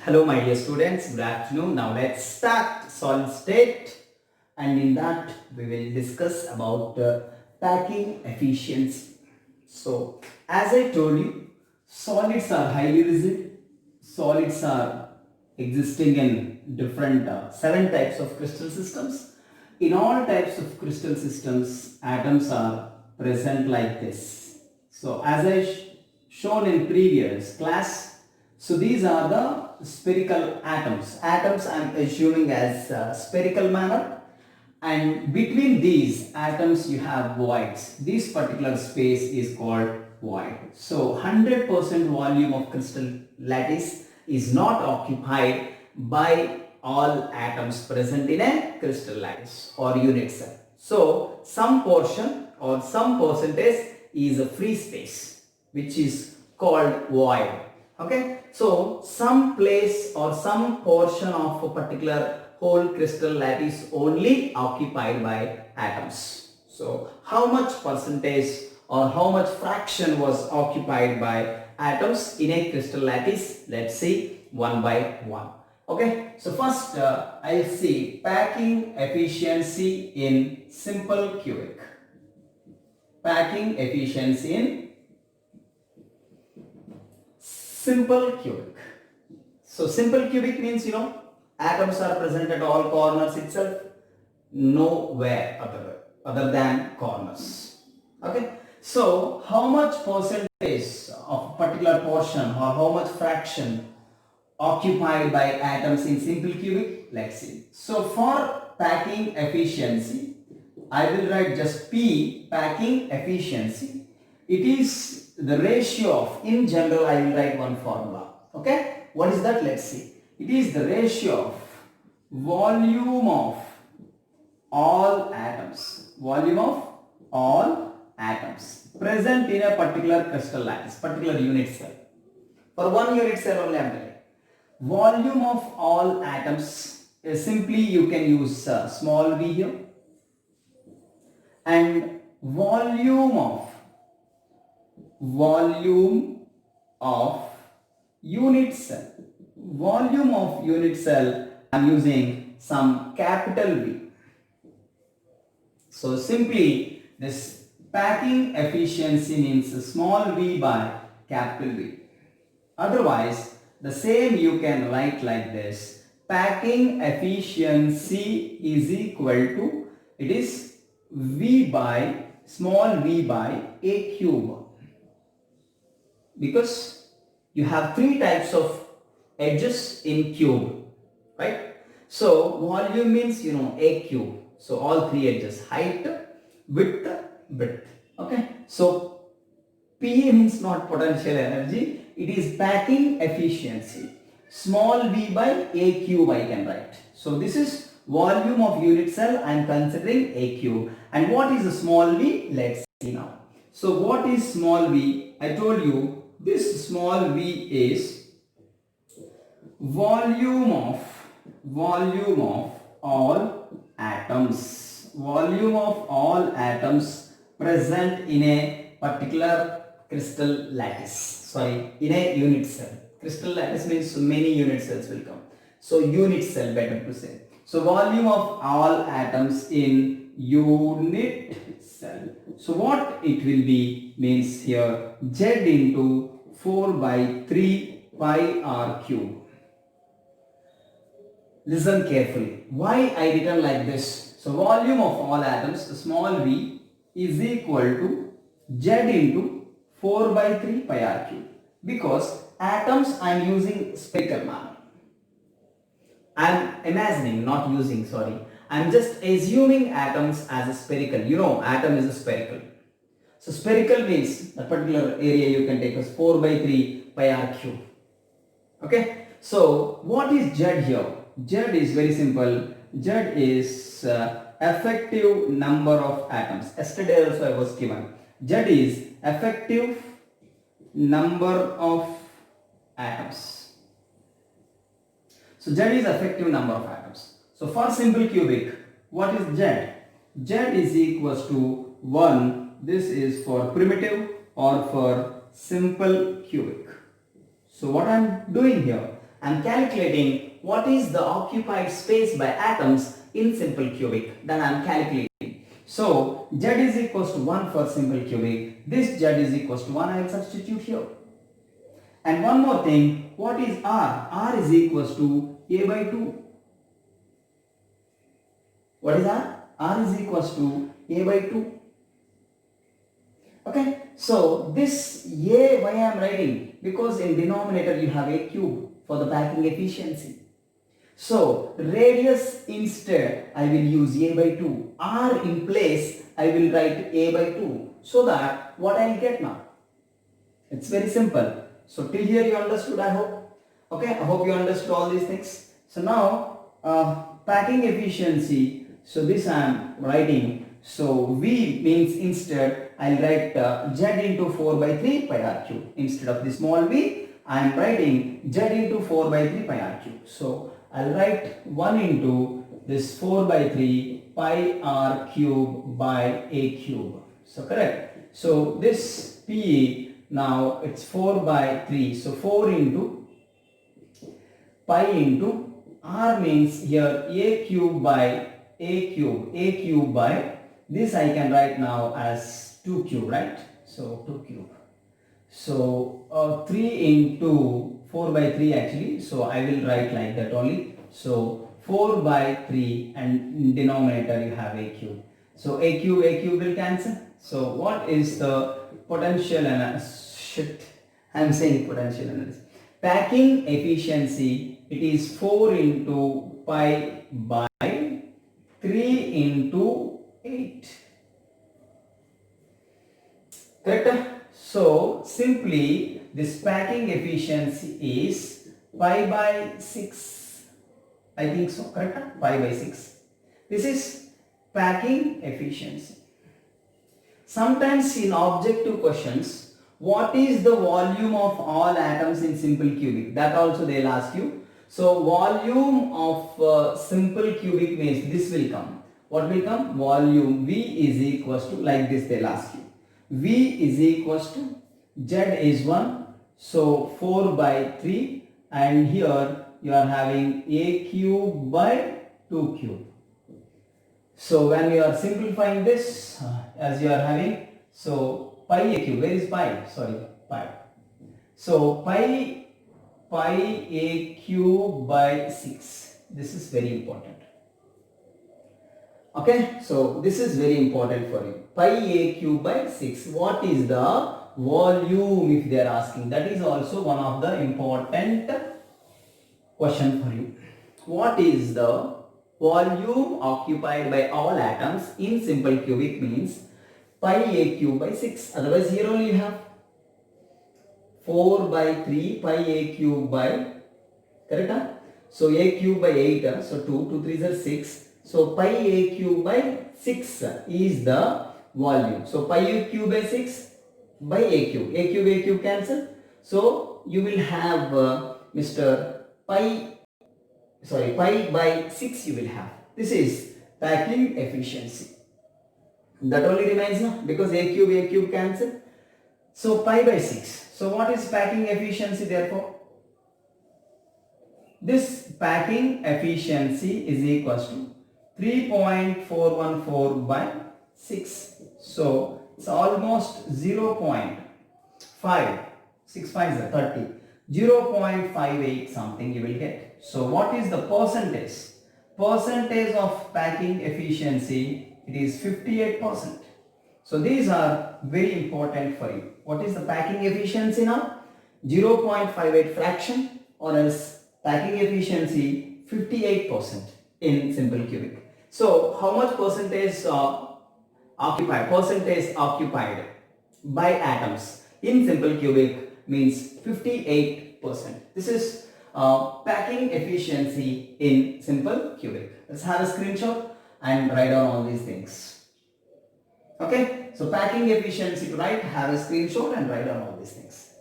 Hello my dear students, good afternoon. Now let's start solid state, and in that we will discuss about packing efficiency. So as I told you, solids are highly rigid. Solids are existing in different 7 types of crystal systems. In all types of crystal systems, atoms are present like this. So as I shown in previous class, so these are the spherical atoms. Atoms I am assuming as spherical manner, and between these atoms you have voids. This particular space is called void. So 100% volume of crystal lattice is not occupied by all atoms present in a crystal lattice or unit cell. So some portion or some percentage is a free space which is called void. Okay, so some place or some portion of a particular whole crystal lattice only occupied by atoms. So how much percentage or how much fraction was occupied by atoms in a crystal lattice? Let's see one by one. Okay, so first I'll see packing efficiency in simple cubic. Packing efficiency in simple cubic. So simple cubic means atoms are present at all corners itself, nowhere other than corners. Okay. So how much percentage of a particular portion or how much fraction occupied by atoms in simple cubic? Let's see. So for packing efficiency, I will write just P, packing efficiency. It is the ratio of, in general I will write one formula. Okay, what is that? Let's see. It is the ratio of volume of all atoms, volume of all atoms present in a particular crystal lattice, particular unit cell. For one unit cell only I am telling. Volume of all atoms is simply you can use small v here, and volume of unit cell. Volume of unit cell, I am using some capital V. So simply this packing efficiency means small v by capital V. Otherwise the same you can write like this. Packing efficiency is equal to, it is V by small v by A cube. Because you have 3 types of edges in cube, right? So volume means A cube. So all 3 edges, height, width, breadth. Okay. So P means not potential energy, it is packing efficiency. Small v by A cube I can write. So this is volume of unit cell, I am considering A cube. And what is the small v? Let's see now. So what is small v? I told you this small v is volume of all atoms. Volume of all atoms present in a particular crystal lattice. Sorry, in a unit cell. Crystal lattice means many unit cells will come. So unit cell, better to say. So volume of all atoms in unit cell. So what it will be means here Z into 4 by 3 pi r cube. Listen carefully. Why I written like this? So volume of all atoms, small v, is equal to Z into 4 by 3 pi r cube. Because atoms I am using spherical manner. I am imagining, not using, sorry. I am just assuming atoms as a spherical. Atom is a spherical. So spherical means that particular area you can take as 4 by 3 pi r cube. Okay. So what is Z here? Z is very simple. Z is effective number of atoms. Yesterday also I was given. Z is effective number of atoms. So Z is effective number of atoms. So for simple cubic, what is Z? Z is equals to 1. This is for primitive or for simple cubic. So what I am doing here, I'm calculating what is the occupied space by atoms in simple cubic. Then I'm calculating. So Z is equals to 1 for simple cubic. This Z is equals to 1. I will substitute here. And one more thing, what is R? R is equals to A by 2. What is R? R is equals to A by 2. Okay, so this A, why I am writing? Because in denominator you have A cube for the packing efficiency. So radius instead I will use A by 2. R in place I will write A by 2. So that what I will get now? It's very simple. So till here you understood, I hope. Okay, I hope you understood all these things. So now packing efficiency. So this I am writing. So V means instead I will write Z into 4 by 3 pi r cube. Instead of the small v, I am writing Z into 4 by 3 pi r cube. So I will write 1 into this 4 by 3 pi r cube by a cube. So correct. So this P now it's 4 by 3. So 4 into pi into r means here a cube by a cube by this I can write now as 2 cube, right? So 2 cube. So 3 into 4 by 3 actually. So I will write like that only. So 4 by 3 and in denominator you have a cube. So a cube will cancel. So what is the potential analysis? I am saying potential analysis. Packing efficiency, it is 4 into pi by 3 into 8. Correct? So simply this packing efficiency is pi by 6. I think so, correct? Pi by 6. This is packing efficiency. Sometimes in objective questions, what is the volume of all atoms in simple cubic? That also they will ask you. So volume of simple cubic means this will come. What will come? Volume V is equals to, like this they will ask you. V is equals to, Z is 1. So 4 by 3 and here you are having a cube by 2 cube. So when you are simplifying this, as you are having, so pi a cube, where is pi? Sorry, pi. So pi a cube by 6. This is very important. Okay, so this is very important for you. Pi a cube by 6. What is the volume if they are asking? That is also one of the important question for you. What is the volume occupied by all atoms in simple cubic means pi a cube by 6. Otherwise here only you have 4 by 3 pi a cube by, correct? So a cube by 8, so 2 3s are 6. So pi a cube by 6 is the volume. So pi a cube by 6 by a cube cancel. So you will have pi by 6 you will have. This is packing efficiency. That only remains now because a cube cancel. So pi by 6. So what is packing efficiency therefore? This packing efficiency is equals to 3.414 by 6. So it's almost 0.5. 6 5 is 30. 0.58 something you will get. So what is the percentage? Percentage of packing efficiency, it is 58%. So these are very important for you. What is the packing efficiency now? 0.58 fraction or else packing efficiency 58% in simple cubic. So how much percentage occupied by atoms in simple cubic means 58%. This is packing efficiency in simple cubic. Let's have a screenshot and write down all these things. Okay, so packing efficiency to write, have a screenshot and write down all these things.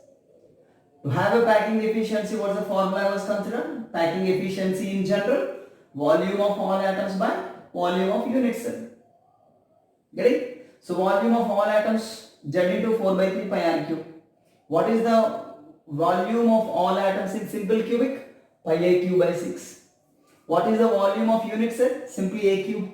To have a packing efficiency, what's the formula I was considered? Packing efficiency in general, volume of all atoms by volume of unit cell. Get it? So volume of all atoms, Z into 4 by 3 pi r cube. What is the volume of all atoms in simple cubic? pi a cube by 6. What is the volume of unit cell? Simply a cube.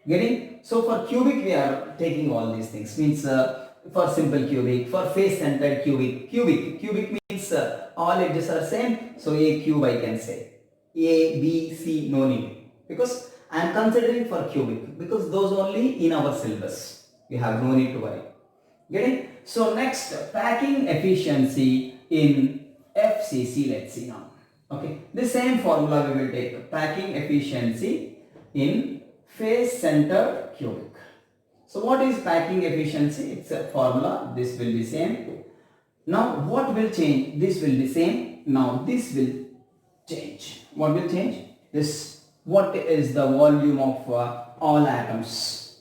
Getting? So for cubic we are taking all these things. Means for simple cubic, for face centered cubic means all edges are same. So a cube I can say. A, B, C, no need. Because I am considering for cubic. Because those only in our syllabus. We have no need to worry. Getting? So next, packing efficiency in FCC, let's see now. Okay, the same formula we will take. Packing efficiency in face centered cubic. So what is packing efficiency? It's a formula. This will be same. Now what will change? This will be same. Now this will change. What will change? This. What is the volume of all atoms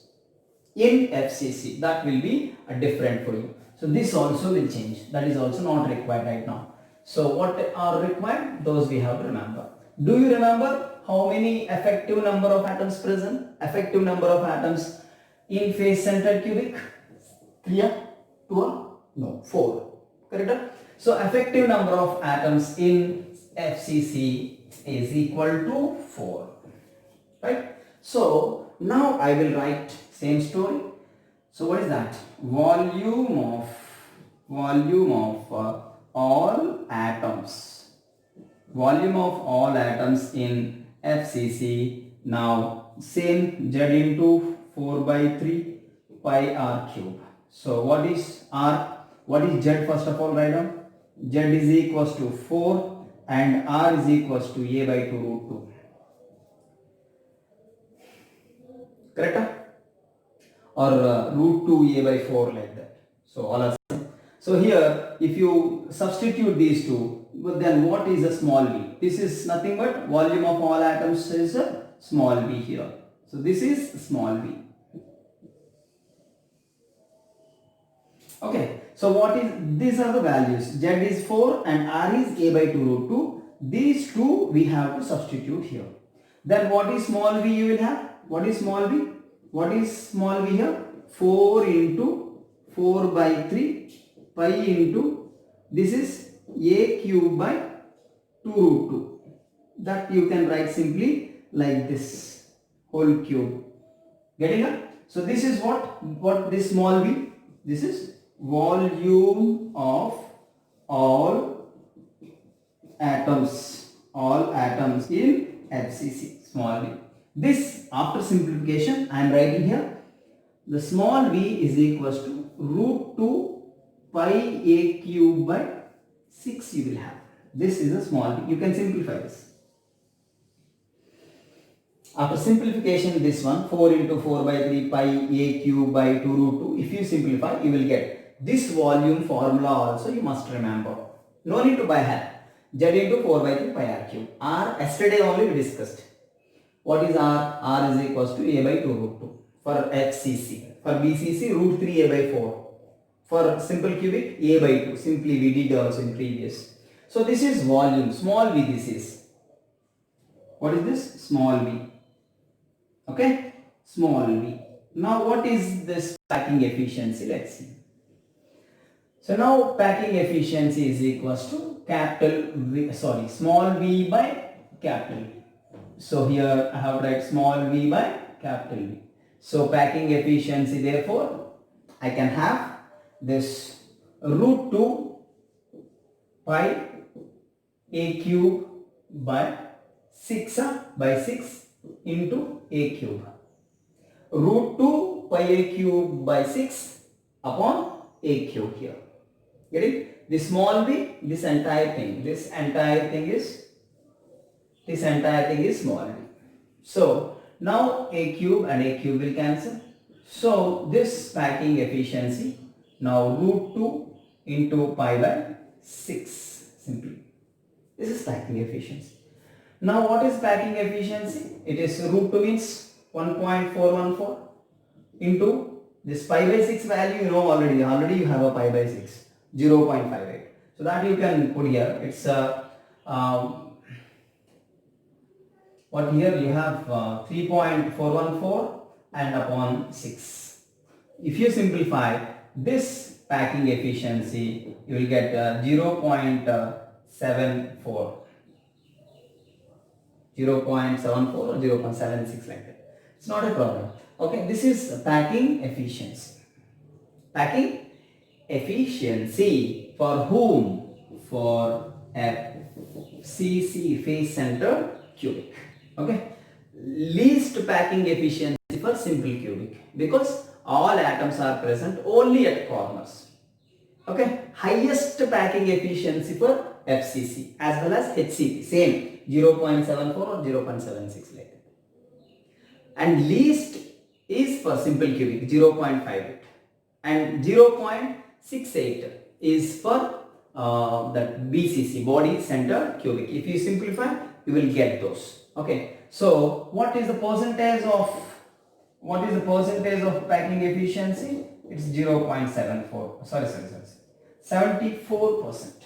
in FCC? That will be different for you. So this also will change. That is also not required right now. So what are required? Those we have to remember. Do you remember how many effective number of atoms present? Effective number of atoms in face centered cubic? 3? 2? No, 4. Correct? So effective number of atoms in FCC is equal to 4. Right? So now I will write same story. So what is that? Volume of all atoms. Volume of all atoms in FCC. Now same, Z into 4 by 3 pi r cube. So what is r? What is Z first of all? Write down. Z is equals to 4 and r is equals to a by 2 root 2. Correct? Or root 2 a by 4 like that. So all are same. So here if you substitute these two, then what is a small v? This is nothing but volume of all atoms is a small v here. So this is small v. Okay. So what is, these are the values. Z is 4 and r is a by 2 root 2. These two we have to substitute here. Then what is small v you will have? What is small v? What is small v here? 4 into 4 by 3 pi into, this is a cube by 2 root 2. That you can write simply like this, whole cube. Getting it? So this is what this small v? This is volume of all atoms in FCC, small v. This, after simplification, I am writing here, the small v is equals to root 2 pi a cube by 6 you will have. This is a small v. You can simplify this. After simplification, this one, 4 into 4 by 3 pi a cube by 2 root 2, if you simplify, you will get this volume formula also you must remember. No need to by heart. Z into 4 by 3 pi r cube. R, yesterday only we discussed. What is R? R is equals to a by 2 root 2 for FCC. For BCC, root 3 a by 4. For simple cubic, a by 2. Simply we did also in previous. So this is volume. Small v this is. What is this? Small v. Okay? Small v. Now what is this packing efficiency? Let's see. So now packing efficiency is equals to capital V, small v by capital V. So here I have write small v by capital V. So packing efficiency, therefore I can have this root 2 pi a cube by 6 into a cube. Root 2 pi a cube by 6 upon a cube here. Getting? This small v, this entire thing is small v. So now a cube and a cube will cancel. So this packing efficiency, now root 2 into pi by 6 simply. This is packing efficiency. Now what is packing efficiency? It is root 2 means 1.414 into this pi by 6 value, you know already you have a pi by 6, 0.58. So that you can put here. It's what here you have 3.414 and upon 6. If you simplify this packing efficiency, you will get 0.6 0.74 or 0.76 like that. It's not a problem. Okay, this is packing efficiency. Packing efficiency for whom? For FCC, face center cubic. Okay, least packing efficiency for simple cubic because all atoms are present only at corners. Okay, highest packing efficiency for FCC as well as HCP, same 0.74 or 0.76 like that. And least is for simple cubic 0.58 and 0.68 is for that BCC, body center cubic. If you simplify, you will get those. Okay, so what is the percentage of packing efficiency? It's 0.74. Sorry. 74%.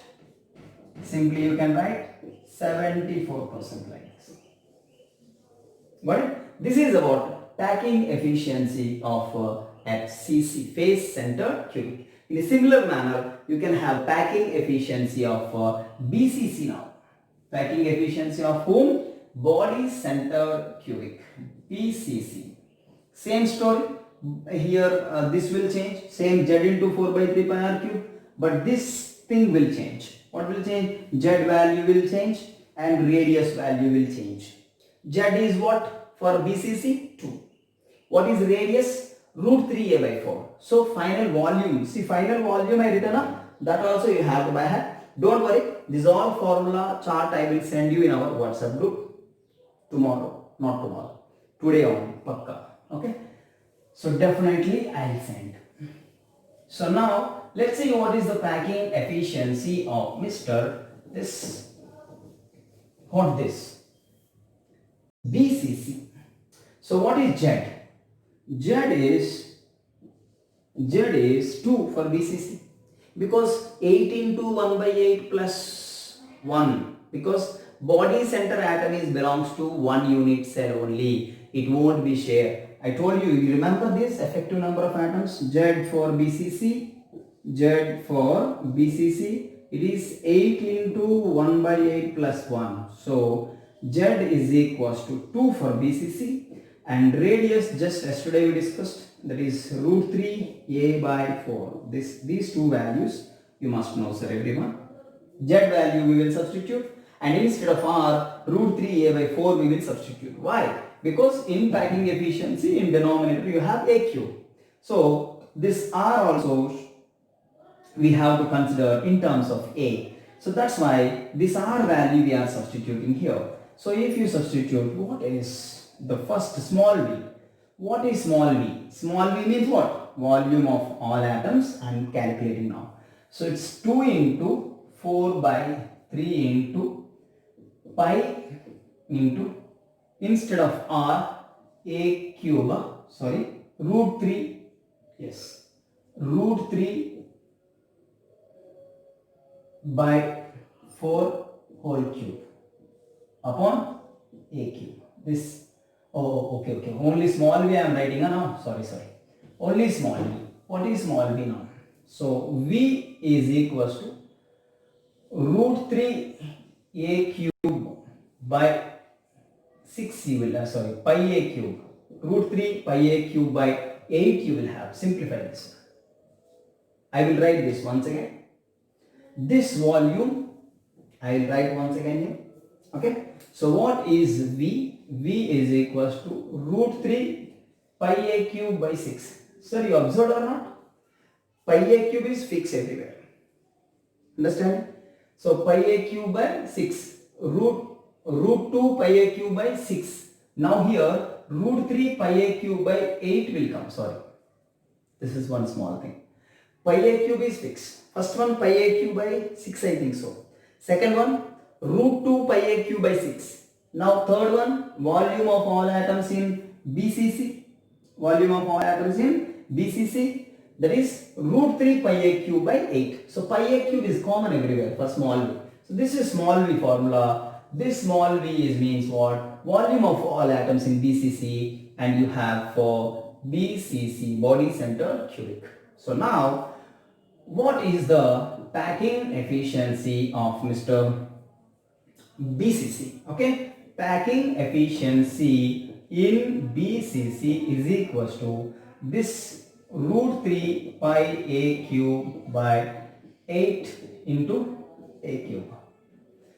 Simply you can write 74% like this. Got it? This is about packing efficiency of FCC, face center cubic. In a similar manner, you can have packing efficiency of BCC now. Packing efficiency of whom? Body center cubic, BCC. Same story. Here this will change. Same Z into 4 by 3 pi r cube. But this thing will change. What will change? Z value will change and radius value will change. Z is what? For BCC 2. What is radius? Root 3a by 4. So final volume. See, final volume I written up. That also you have to by heart. Don't worry. This all formula chart I will send you in our WhatsApp group tomorrow. Not tomorrow. Today only. Pakka. Okay. So definitely I will send. So now let's see what is the packing efficiency of Mr. this. What this? BCC. So what is Z? Z is 2 for BCC because 8 into 1 by 8 plus 1 because body center atom is belongs to one unit cell only. It won't be shared. I told you, you remember this effective number of atoms? Z for BCC. It is 8 into 1 by 8 plus 1. So Z is equals to 2 for BCC and radius just yesterday we discussed, that is root 3 a by 4. These two values you must know, sir, everyone. Z value we will substitute and instead of r, root 3 a by 4 we will substitute. Why? Because in packing efficiency in denominator you have a cube. So this r also we have to consider in terms of a. So that's why this r value we are substituting here. So if you substitute, what is the first small v? What is small v? Small v means what? Volume of all atoms. I am calculating now. So it's 2 into 4 by 3 into pi into, instead of r, a cube, root 3, yes, root 3 by 4 whole cube upon a cube. This, okay. Only small v I am writing now. Sorry. Only small v. What is small v now? So v is equals to root 3 a cube by 6 you will have, pi a cube. Root 3 pi a cube by 8 you will have. Simplify this. I will write this once again. This volume I will write once again here. Okay. So what is V? V is equals to root 3 pi a cube by 6. Sir, you observed or not? Pi a cube is fixed everywhere. Understand? So pi a cube by 6. Root 2 pi a cube by 6. Now here root 3 pi a cube by 8 will come. Sorry. This is one small thing. Pi a cube is fixed. First one pi a cube by 6 I think so. Second one root 2 pi a cube by 6. Now third one, volume of all atoms in BCC. Volume of all atoms in BCC, that is root 3 pi a cube by 8. So pi a cube is common everywhere for small v. So this is small v formula. This small v is means what? Volume of all atoms in BCC, and you have for BCC, body center cubic. So now what is the packing efficiency of Mr. BCC. Okay, packing efficiency in BCC is equals to this root 3 pi a cube by 8 into a cube.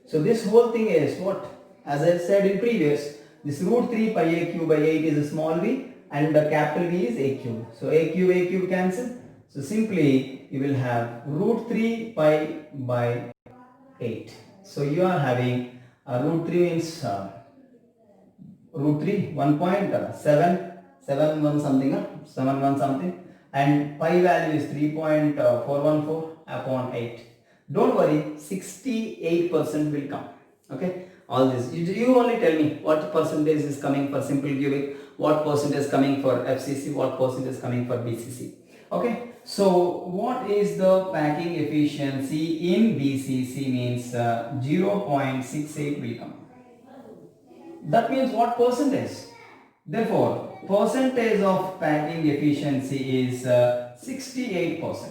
So this whole thing is what, as I said in previous, this root 3 pi a cube by 8 is a small v and the capital V is a cube. So a cube cancel. So simply you will have root 3 pi by 8. So you are having root 3 means root 3 1.771 something, 71 something, and pi value is 3.414 upon 8. Don't worry, 68% will come. Okay, all this you only tell me what percentage is coming for simple cubic, what percentage is coming for FCC, what percentage is coming for BCC. Okay, so what is the packing efficiency in BCC means 0.68 will come. That means what percentage? Therefore, percentage of packing efficiency is 68%.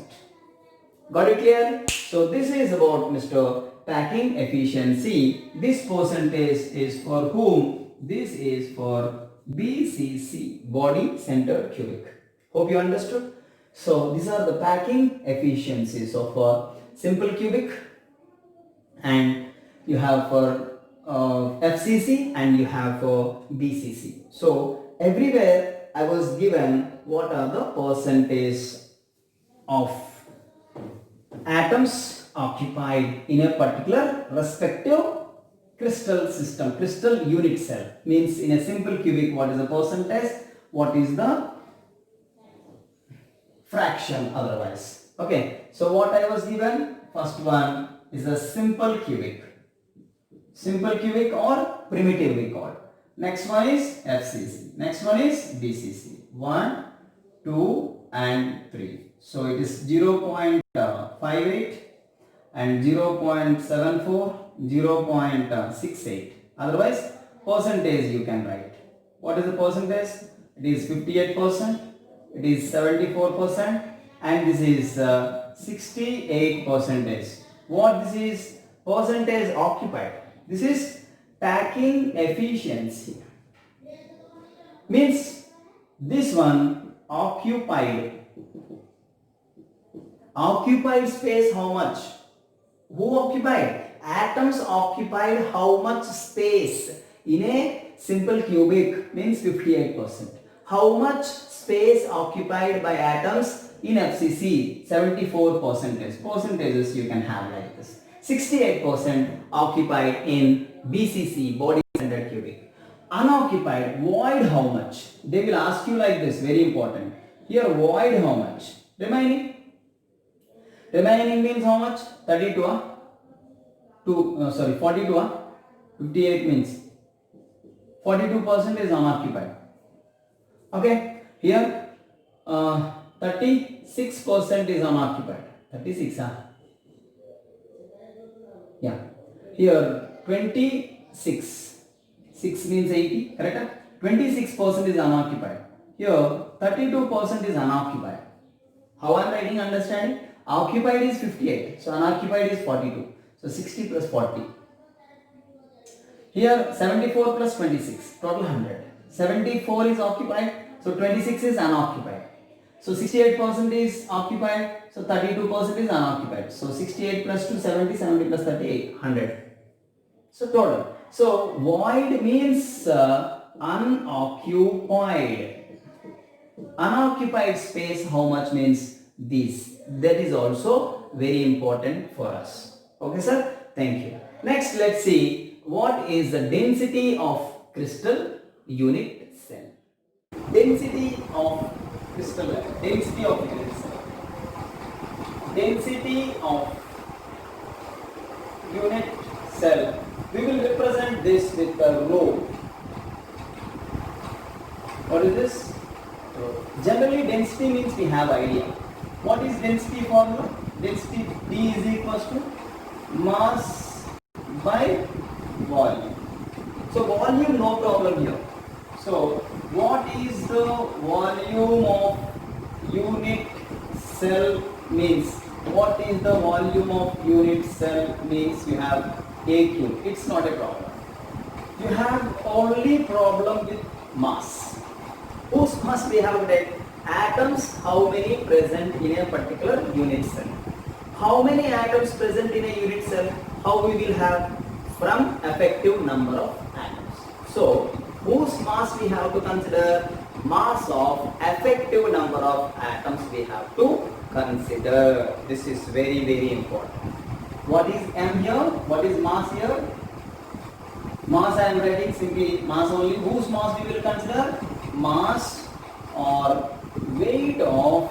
Got it clear? So this is about Mr. packing efficiency. This percentage is for whom? This is for BCC, body centered cubic. Hope you understood. So these are the packing efficiencies of a simple cubic, and you have for FCC and you have for BCC. So everywhere I was given what are the percentage of atoms occupied in a particular respective crystal system, crystal unit cell. Means in a simple cubic what is the percentage, what is the fraction otherwise. Okay, so what I was given, first one is a simple cubic or primitive we call. Next one is FCC, next one is BCC, 1, 2 and 3. So it is 0.58 and 0.74, 0.68. Otherwise percentage you can write. What is the percentage? It is 58%, it is 74% and this is 68%. What this is? Percentage occupied. This is packing efficiency. Means this one occupied space how much? Who occupied? Atoms occupied how much space in a simple cubic means 58%. How much space occupied by atoms in FCC? 74%. Percentages you can have like this. 68% occupied in BCC, body centered cubic. Unoccupied, void how much? They will ask you like this, very important. Here void how much? Remaining means how much? 32 42 58 means 42% is unoccupied. Okay, here 36% is unoccupied. 36 yeah, here 26, 6 means 80, correct? 26% is unoccupied. Here 32% is unoccupied. How I am writing, understanding? Occupied is 58, so unoccupied is 42. So 60 plus 40. Here 74 plus 26, total 100. 74 is occupied, so 26 is unoccupied. So 68% is occupied, so 32% is unoccupied. So 68 plus 2, 70, 70 plus 38, 100. So total. So void means unoccupied. Unoccupied space how much means this. That is also very important for us. Okay sir, thank you. Next let's see what is the density of crystal unit cell. Density of crystal, density of unit cell. Density of unit cell. We will represent this with the rho. What is this? Generally density means we have idea. What is density formula? Density D is equals to mass by volume. So volume no problem here. So what is the volume of unit cell means what is the volume of unit cell means you have a cube. It's not a problem. You have only problem with mass. Whose mass we have today? Atoms, how many present in a particular unit cell. How many atoms present in a unit cell? How we will have? From effective number of atoms. So, whose mass we have to consider? Mass of effective number of atoms we have to consider. This is very, very important. What is M here? What is mass here? Mass I am writing simply mass only. Whose mass we will consider? Mass or weight of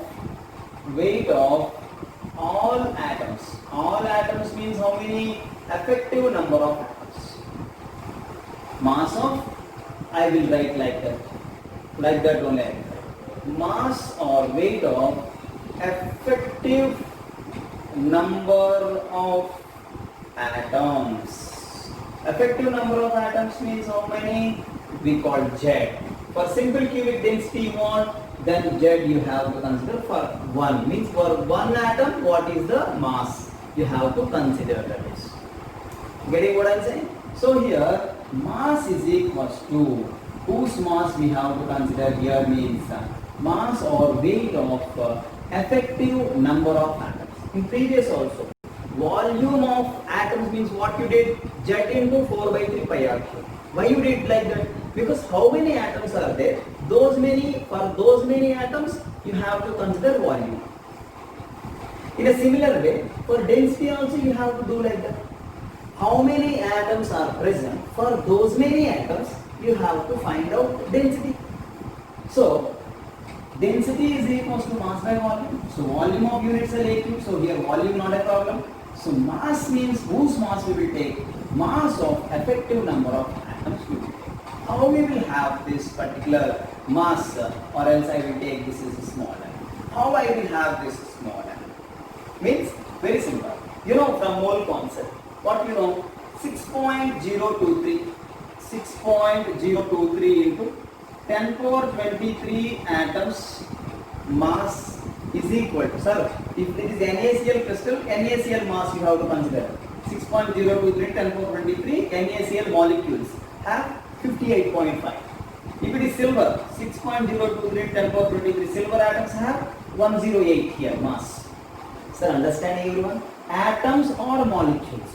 all atoms. All atoms means how many? Effective number of atoms. Mass of, I will write like that only. Mass or weight of effective number of atoms. Effective number of atoms means how many? We call Z. For simple cubic density you want, then Z you have to consider for 1. Means for 1 atom, what is the mass? You have to consider that is. Getting what I am saying? So here, mass is equals to, whose mass we have to consider here means mass or weight of effective number of atoms. In previous also, volume of atoms means what you did? Z into 4 by 3 pi r cube. Why you did like that? Because how many atoms are there? For those many atoms, you have to consider volume. In a similar way, for density also you have to do like that. How many atoms are present? For those many atoms, you have to find out density. So, density is equals to mass by volume. So, volume of unit cell A cube. So, here volume not a problem. So, mass means whose mass we will take? Mass of effective number of atoms we will take. How we will have this particular mass, or else I will take this is small m. How I will have this small m? Means very simple. You know from mole concept. What you know? 6.023 into 10 power 23 atoms mass is equal to, sir, if it is NaCl crystal, NaCl mass you have to consider. 6.023 10 power 23 NaCl molecules have 58.5. If it is silver, 6.023 10 power 23 silver atoms have 108 here mass. Sir, understanding everyone? Atoms or molecules?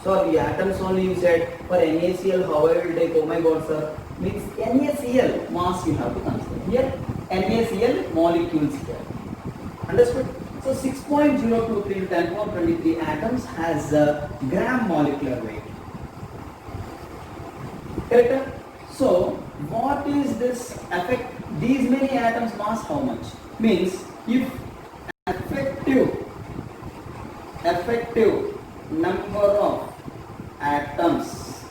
Sorry, atoms only you said. For NaCl, how I will take? Oh my God, sir. Means NaCl mass you have to consider. Here, NaCl molecules here. Understood? So 6.023 into 10 power 23 atoms has a gram molecular weight. Correct? So, what is this effect? These many atoms mass how much? Means if effective number of atoms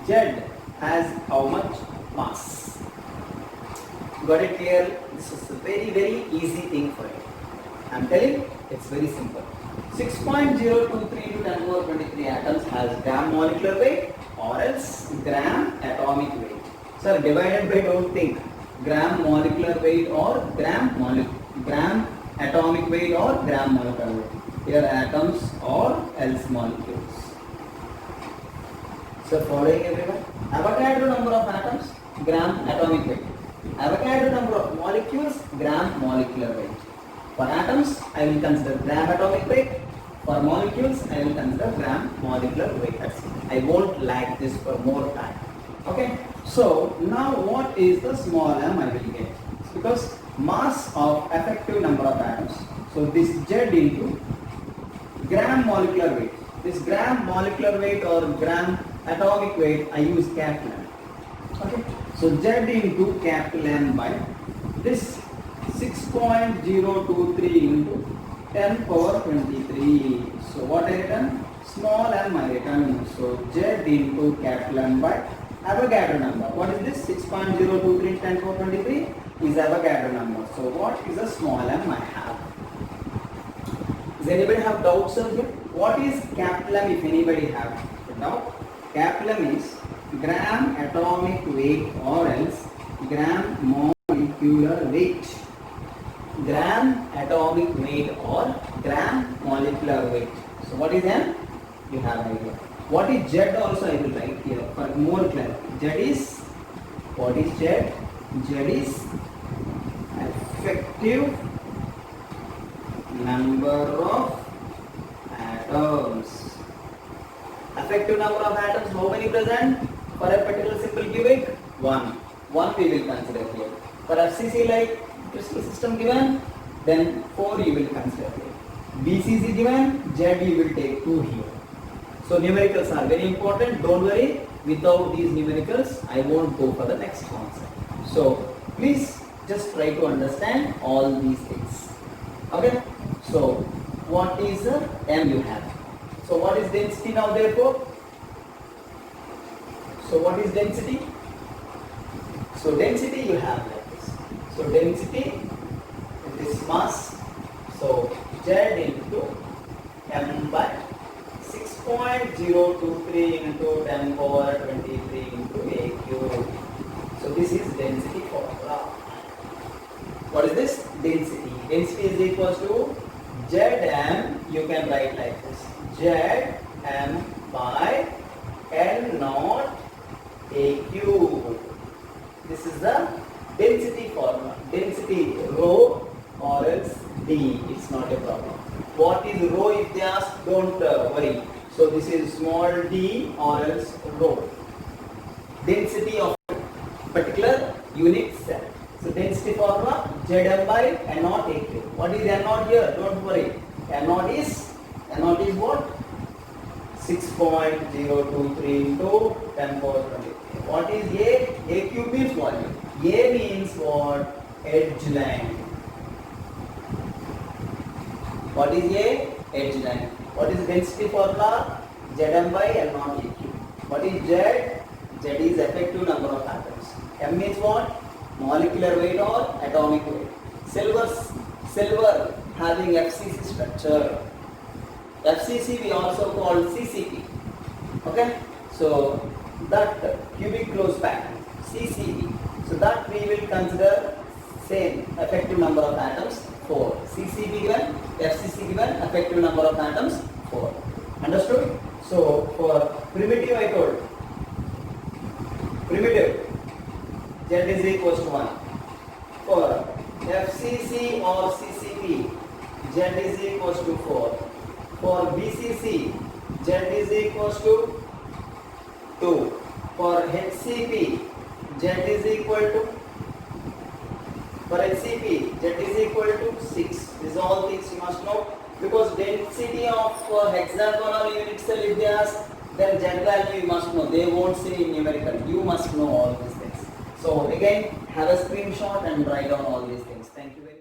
Z has how much mass? Got it clear? This is a very, very easy thing for you. I am telling it's very simple. 6.023 into 10 power 23 atoms has gram molecular weight or else gram atomic weight. Sir, divided by, don't think. Gram molecular weight or gram atomic weight or gram molecular weight. Here atoms or else molecules. So following everyone. Avogadro number of atoms, gram atomic weight. Avogadro number of molecules, gram molecular weight. For atoms, I will consider gram atomic weight. For molecules, I will consider gram molecular weight. That's it. I won't lag this for more time. Okay. So now what is the small m I will get? Because mass of effective number of atoms. So this Z into gram molecular weight. This gram molecular weight or gram atomic weight, I use capital M. Okay. So Z into capital M by this 6.023 into 10 power 23. So what I written? Small m I written. So Z into capital M by Avogadro number. What is this? 6.023 into 10 power 23 is Avogadro number. So what is a small m I have? Does anybody have doubts here? What is capital M if anybody have doubt? Capital M is gram atomic weight or else gram molecular weight. gram atomic weight or gram molecular weight. So what is M? You have an idea. What is Z also I will write here for more clarity. Z is, what is Z? Z is effective number of atoms. Effective number of atoms, how many present? For a particular simple cubic, 1. 1 we will consider here. For FCC like crystal system given, then 4 you will consider here. BCC given, Z you will take 2 here. So numericals are very important. Don't worry, without these numericals, I won't go for the next concept. So please just try to understand all these things. Okay? So what is the M you have? So what is density now therefore? So what is density? So density you have like this. So density, it is mass. So Z into M by 6.023 into 10 power 23 into A cube. So this is density formula. What is this? Density. Density is equal to Zm, you can write like this. Zm by N naught A cube. This is the density formula. Density rho or else D. It's not a problem. What is rho if they ask? Don't worry. So this is small d or else rho. Density of particular unit cell. So density formula Zm by N naught A cube. What is N naught here? Don't worry. N naught is what? 6.023 into 10 power 20. What is A? A cube means volume. A means what? Edge line. What is A? Edge line. What is density formula? Zm by N naught A cube. What is Z? Z is effective number of atoms. M means what? Molecular weight or atomic weight. Silver having FCC structure. FCC we also call CCP. Okay? So that cubic close pattern, CCP. So that we will consider same effective number of atoms 4. CCP given, FCC given, effective number of atoms 4. Understood? So for primitive I told. Primitive Z is equals to 1. For FCC or CCP, Z is equals to 4. For BCC, Z is equals to 2. For HCP, Z is equal to, for HCP, Z is equal to 6. These all things you must know, because density of hexagonal unit cell if they ask, then Z value you must know. They won't say in numerical. You must know all these things. So again, have a screenshot and write down all these things. Thank you very much.